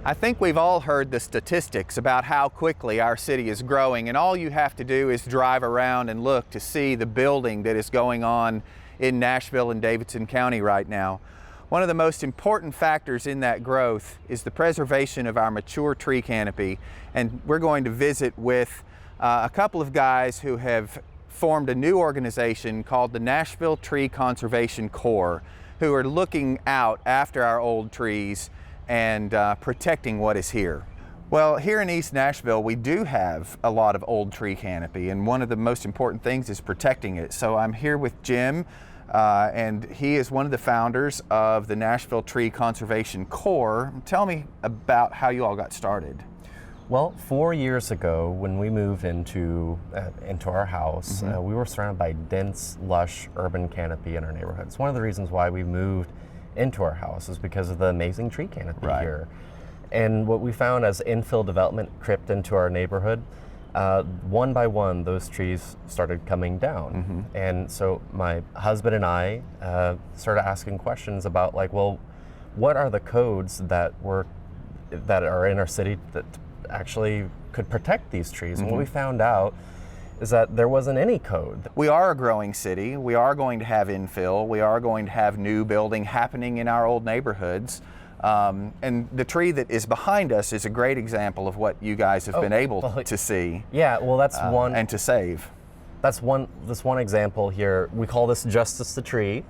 I think we've all heard the statistics about how quickly our city is growing, and all you have to do is drive around and look to see the building that is going on in Nashville and Davidson County right now. One of the most important factors in that growth is the preservation of our mature tree canopy, and we're going to visit with a couple of guys who have formed a new organization called the Nashville Tree Conservation Corps, who are looking out after our old trees and protecting what is here. Well, here in East Nashville, we do have a lot of old tree canopy, and one of the most important things is protecting it. So I'm here with Jim, and he is one of the founders of the Nashville Tree Conservation Corps. Tell me about how you all got started. Well, 4 years ago, when we moved into our house, we were surrounded by dense, lush urban canopy in our neighborhood. It's one of the reasons why we moved into our house is because of the amazing tree canopy here. And what we found as infill development crept into our neighborhood, one by one, those trees started coming down. And so my husband and I started asking questions about, like, well, what are the codes that are in our city that actually could protect these trees? And what we found out is that there wasn't any code. We are a growing city. We are going to have infill. We are going to have new building happening in our old neighborhoods. And the tree that is behind us is a great example of what you guys have been able to see. Yeah, well, that's one. And to save. That's one example here. We call this Justice the Tree.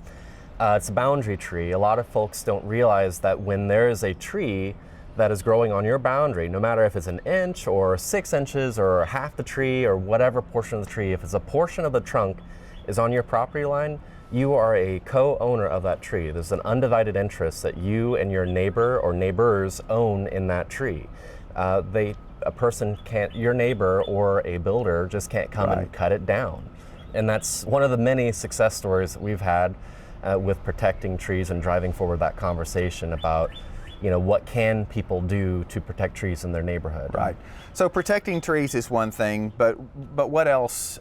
It's a boundary tree. A lot of folks don't realize that when there is a tree that is growing on your boundary, no matter if it's an inch or 6 inches or half the tree or whatever portion of the tree, if it's a portion of the trunk is on your property line, you are a co-owner of that tree. There's an undivided interest that you and your neighbor or neighbors own in that tree. A person can't, your neighbor or a builder just can't come and cut it down. And that's one of the many success stories that we've had with protecting trees and driving forward that conversation about, you know, what can people do to protect trees in their neighborhood. Right. So protecting trees is one thing, but what else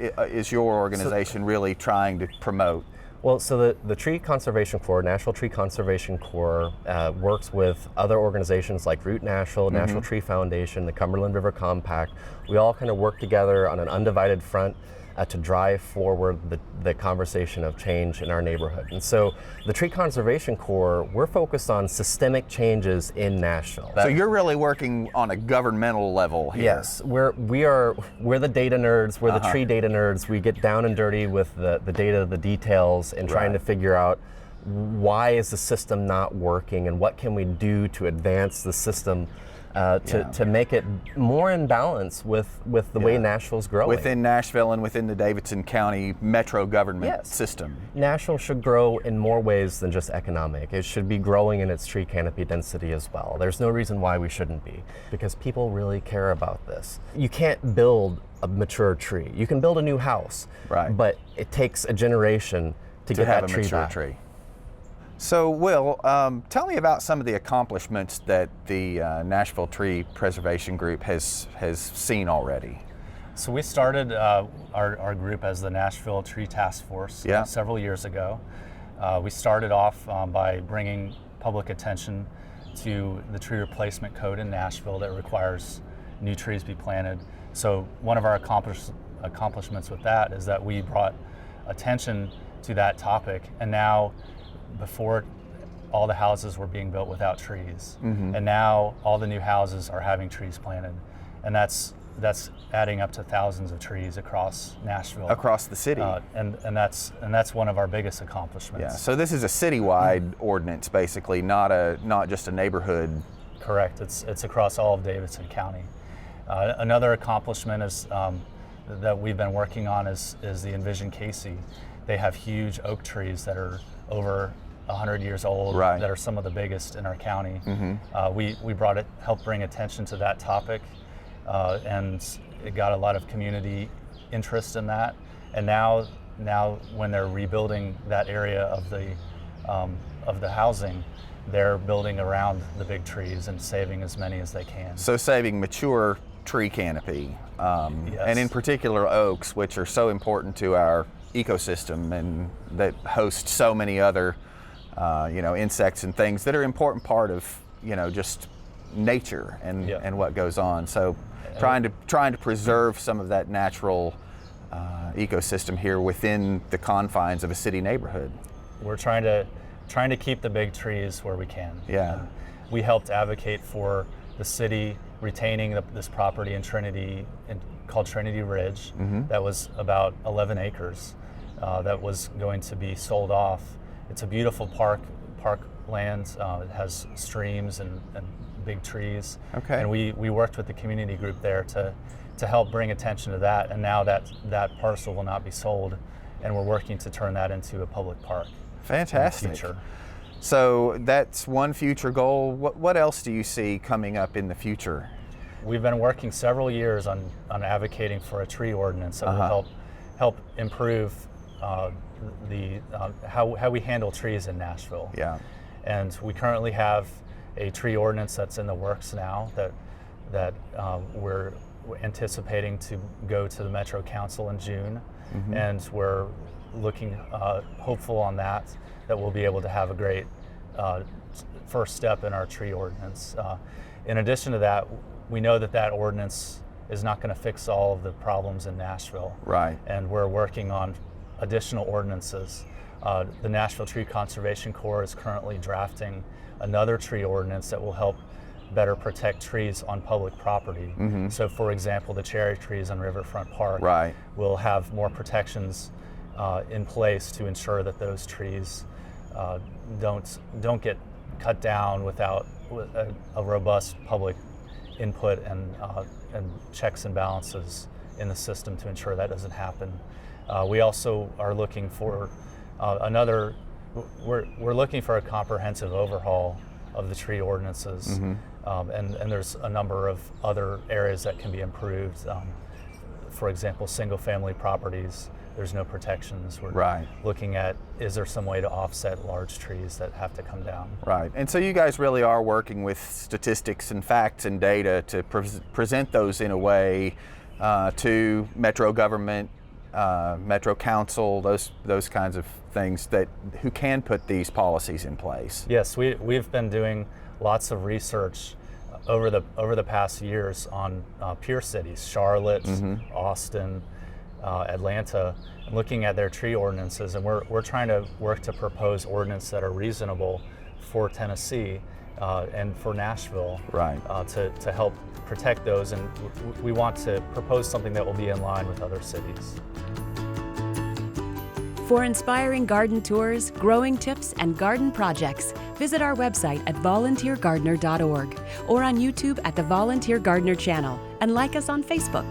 is your organization really trying to promote? Well, so the Tree Conservation Corps, Nashville Tree Conservation Corps, works with other organizations like Root Nashville, National Tree Foundation, the Cumberland River Compact. We all kind of work together on an undivided front to drive forward the conversation of change in our neighborhood. And so the Tree Conservation Corps, we're focused on systemic changes in Nashville. So you're really working on a governmental level here. Yes, we're the data nerds, we're the tree data nerds. We get down and dirty with the data, the details, and trying to figure out why is the system not working and what can we do to advance the system to make it more in balance with the way Nashville's growing. Within Nashville and within the Davidson County metro government system. Nashville should grow in more ways than just economic. It should be growing in its tree canopy density as well. There's no reason why we shouldn't be, because people really care about this. You can't build a mature tree. You can build a new house, but it takes a generation to get have that a tree mature back. tree. So, Will, tell me about some of the accomplishments that the Nashville Tree Preservation Group has seen already. So we started our group as the Nashville Tree Task Force several years ago. We started off by bringing public attention to the tree replacement code in Nashville that requires new trees be planted. So one of our accomplishments with that is that we brought attention to that topic, and now before all the houses were being built without trees, and now all the new houses are having trees planted, and that's adding up to thousands of trees across Nashville, across the city, and that's one of our biggest accomplishments. Yeah. So this is a citywide ordinance, basically, not just a neighborhood. Correct. It's across all of Davidson County. Another accomplishment is that we've been working on is the Envision Casey. They have huge oak trees that are over 100 years old, that are some of the biggest in our county. We helped bring attention to that topic, and it got a lot of community interest in that. And now when they're rebuilding that area of the housing, they're building around the big trees and saving as many as they can. So saving mature tree canopy, and in particular oaks, which are so important to our ecosystem and that host so many other insects and things that are an important part of just nature and, Yeah. and what goes on. So trying to preserve some of that natural ecosystem here within the confines of a city neighborhood. We're trying to keep the big trees where we can. Yeah. And we helped advocate for the city retaining this property in Trinity, called Trinity Ridge, that was about 11 acres, that was going to be sold off. It's a beautiful parkland. It has streams and big trees. Okay. And we worked with the community group there to help bring attention to that. And now that parcel will not be sold, and we're working to turn that into a public park. Fantastic. In the future. So that's one future goal. What else do you see coming up in the future? We've been working several years on advocating for a tree ordinance that will help improve how we handle trees in Nashville. Yeah. And we currently have a tree ordinance that's in the works now that we're anticipating to go to the Metro Council in June, and we're looking hopeful on that we'll be able to have a great first step in our tree ordinance. In addition to that, we know that ordinance is not going to fix all of the problems in Nashville. Right. And we're working on additional ordinances. The Nashville Tree Conservation Corps is currently drafting another tree ordinance that will help better protect trees on public property. So for example, the cherry trees on Riverfront Park will have more protections in place to ensure that those trees don't get cut down without a robust public input and checks and balances in the system to ensure that doesn't happen. We also are looking for we're looking for a comprehensive overhaul of the tree ordinances, and there's a number of other areas that can be improved. For example, single-family properties, there's no protections. We're looking at, is there some way to offset large trees that have to come down? Right, and so you guys really are working with statistics and facts and data to present those in a way to Metro government, Metro Council, those kinds of things who can put these policies in place. Yes, we've been doing lots of research over the past years on peer cities, Charlotte, Austin, Atlanta, and looking at their tree ordinances, and we're trying to work to propose ordinances that are reasonable for Tennessee and for Nashville, to help protect those, and we want to propose something that will be in line with other cities. For inspiring garden tours, growing tips, and garden projects, visit our website at volunteergardener.org or on YouTube at the Volunteer Gardener channel, and like us on Facebook.